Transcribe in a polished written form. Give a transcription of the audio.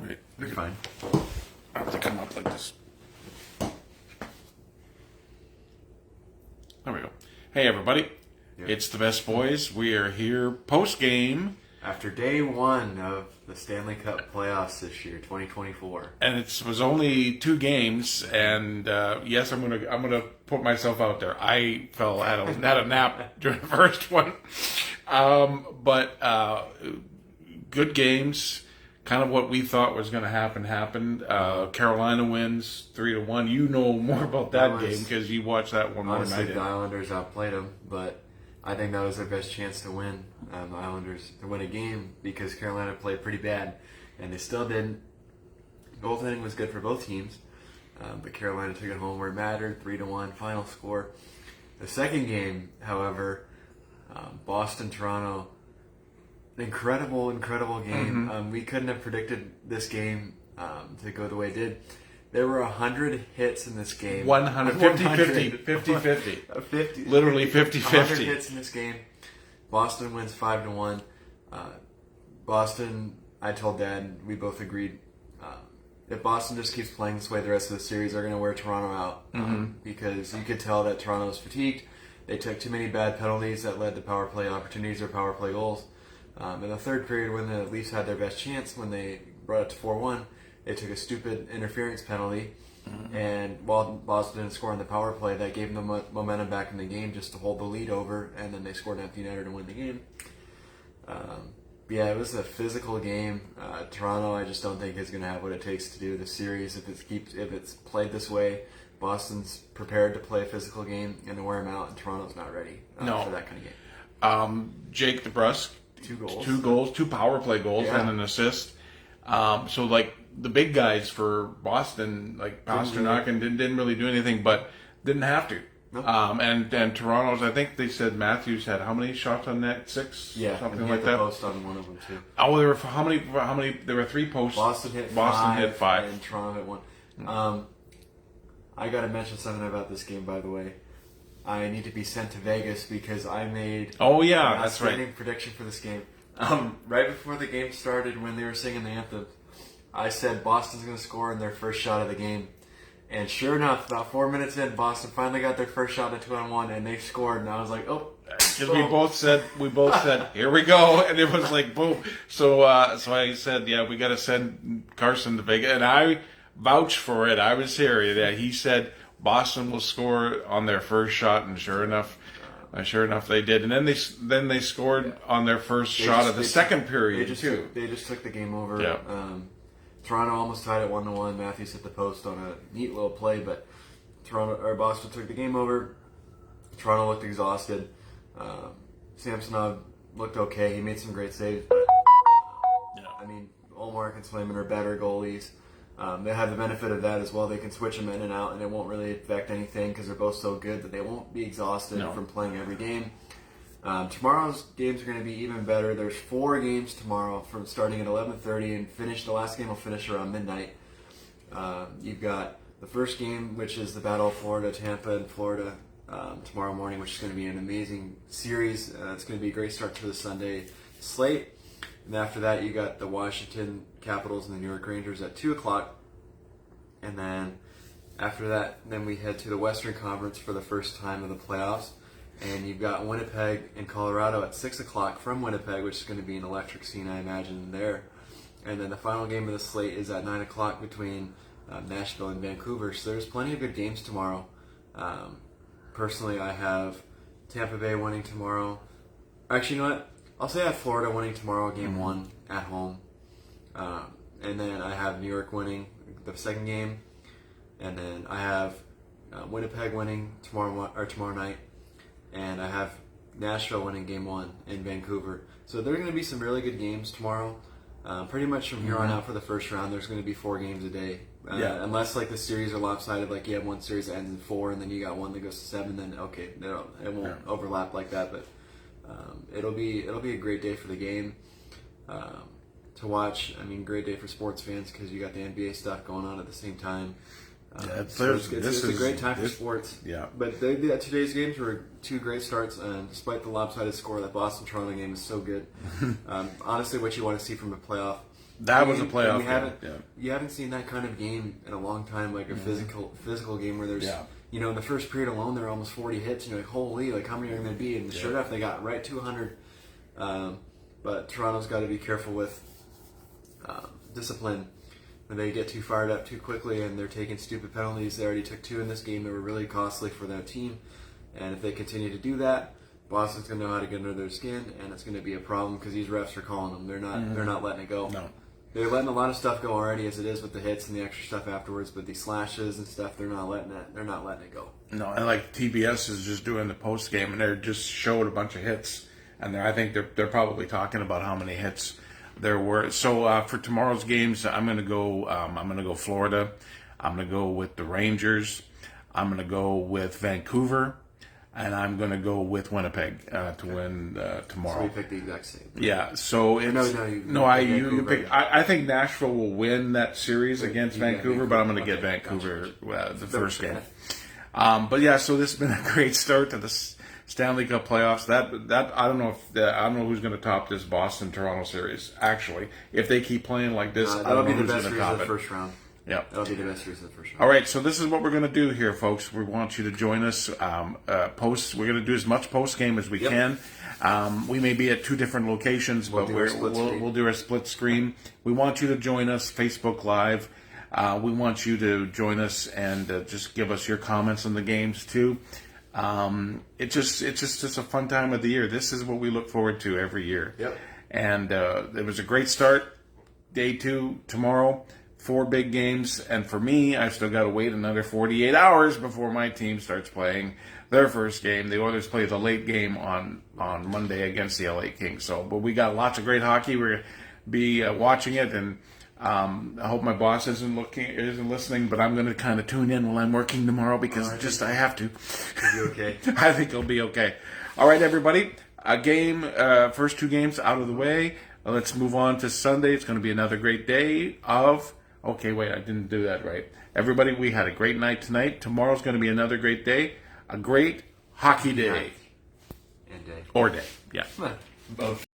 Right. You're fine. I have to come up like this. There we go. Hey, everybody. Yep. It's the Best Boys. We are here post-game. After day one of the Stanley Cup Playoffs this year, 2024. And it was only 2 games, and yes, I'm gonna put myself out there. I had a nap during the first one, but good games. Kind of what we thought was going to happen happened. Carolina wins 3-1. You know more about that game because you watched that one more than I Honestly, did. the Islanders outplayed them, but I think that was their best chance to win. The Islanders to win a game because Carolina played pretty bad, and they still didn't. Goaltending was good for both teams, but Carolina took it home where it mattered. 3-1 final score. The second game, however, Boston-Toronto. Incredible game. We couldn't have predicted this game to go the way it did. There were 100 hits in this game. 50-50. Literally 50-50. 100 hits in this game. Boston wins 5-1. Boston, I told Dad, we both agreed, if Boston just keeps playing this way the rest of the series, they're going to wear Toronto out. Because you could tell that Toronto was fatigued. They took too many bad penalties that led to power play opportunities or power play goals. In the third period, when the Leafs had their best chance, when they brought it to 4-1, they took a stupid interference penalty. And while Boston didn't score on the power play, that gave them momentum back in the game just to hold the lead over, and then they scored an empty netter to win the game. Yeah, it was a physical game. Toronto, I just don't think is going to have what it takes to do the series if it's played this way. Boston's prepared to play a physical game and to wear them out, and Toronto's not ready for that kind of game. Jake DeBrusk. 2 goals. 2 goals, 2 power play goals, and an assist. So, like, the big guys for Boston, like Pasternak, didn't really do anything, but didn't have to. Nope. And Toronto's, I think they said Matthews had how many shots on net? 6? Yeah, something and he like hit that. the post on one of them, too. Oh, there were how many? There were 3 posts. Boston hit 5, and Toronto hit 1. I got to mention something about this game, by the way. I need to be sent to Vegas because I made that's right. prediction for this game. Right before the game started, when they were singing the anthem, I said Boston's going to score in their first shot of the game. And sure enough, about 4 minutes in, Boston finally got their first shot at 2-on-1, and they scored. And I was like, oh. Because we both said, here we go. And it was like, boom. So I said, yeah, we got to send Carson to Vegas. And I vouched for it. I was here. Yeah, he said Boston will score on their first shot, and sure enough, they did. And then they scored on their first shot of the second period too. They just took the game over. Yeah. Toronto almost tied it 1-1. Matthews hit the post on a neat little play, but Boston took the game over. Toronto looked exhausted. Samsonov looked okay. He made some great saves, but I mean, Olmark and Swayman are better goalies. They have the benefit of that as well. They can switch them in and out, and it won't really affect anything because they're both so good that they won't be exhausted from playing every game. Tomorrow's games are going to be even better. There's 4 games tomorrow from starting at 11:30 and the last game will finish around midnight. You've got the first game, which is the Battle of Florida, Tampa and Florida, tomorrow morning, which is going to be an amazing series. It's going to be a great start to the Sunday slate. And after that, you got the Washington Capitals and the New York Rangers at 2 o'clock. And then after that, then we head to the Western Conference for the first time of the playoffs. And you've got Winnipeg and Colorado at 6 o'clock from Winnipeg, which is going to be an electric scene, I imagine, there. And then the final game of the slate is at 9 o'clock between Nashville and Vancouver. So there's plenty of good games tomorrow. Personally, I have Tampa Bay winning tomorrow. Actually, you know what? I'll say I have Florida winning tomorrow, game 1 at home. And then I have New York winning the second game. And then I have Winnipeg winning tomorrow night. And I have Nashville winning game 1 in Vancouver. So there are going to be some really good games tomorrow. Pretty much from here on out for the first round, there's going to be 4 games a day. Unless like the series are lopsided, like you have one series that ends in 4, and then you got one that goes to 7. Then okay, it won't overlap like that. But it'll be a great day for the game to watch. I mean, great day for sports fans because you got the NBA stuff going on at the same time. It's a great time for sports. Yeah. But today's games were 2 great starts, and despite the lopsided score, that Boston-Toronto game is so good. Honestly, what you want to see from a playoff That was a playoff we game. You haven't seen that kind of game in a long time, like a physical game where there's, in the first period alone, there are almost 40 hits, and you're like, holy, like how many are going to be? And sure enough, they got right to 100. But Toronto's got to be careful with discipline. When they get too fired up too quickly and they're taking stupid penalties, they already took 2 in this game that were really costly for their team. And if they continue to do that, Boston's going to know how to get under their skin, and it's going to be a problem because these refs are calling them. They're not letting it go. No. They're letting a lot of stuff go already as it is with the hits and the extra stuff afterwards, but these slashes and stuff, they're not letting it go. No, and like TBS is just doing the post game, and they just showed a bunch of hits, and I think they're probably talking about how many hits there were. So for tomorrow's games, I'm gonna go Florida. I'm gonna go with the Rangers. I'm gonna go with Vancouver. And I'm going to go with Winnipeg to win tomorrow. So we picked the exact same. Yeah. So it's you pick. I think Nashville will win that series against Vancouver, but I'm going to get Vancouver the first game. But yeah, so this has been a great start to the Stanley Cup Playoffs. That I don't know who's going to top this Boston Toronto series. Actually, if they keep playing like this, I don't know who's going to top it. That'll be the best series of the first round. Yeah, that'll be the best series of the first round. All right, so this is what we're going to do here, folks. We want you to join us. We're going to do as much post game as we can. We may be at 2 different locations, but we'll do a split screen. We want you to join us Facebook Live. We want you to join us and just give us your comments on the games too. It's just a fun time of the year. This is what we look forward to every year. Yep. And it was a great start. Day 2 tomorrow. 4 big games, and for me, I've still got to wait another 48 hours before my team starts playing their first game. The Oilers play the late game on Monday against the LA Kings. But we got lots of great hockey. We're going to be watching it, and I hope my boss isn't listening, but I'm going to kind of tune in while I'm working tomorrow because I have to. You'll be okay. I think it'll be okay. All right, everybody. First 2 games out of the way. Let's move on to Sunday. It's going to be another great day of... Okay, wait, I didn't do that right. Everybody, we had a great night tonight. Tomorrow's going to be another great day. A great hockey day. And day. Or day, yeah. Both.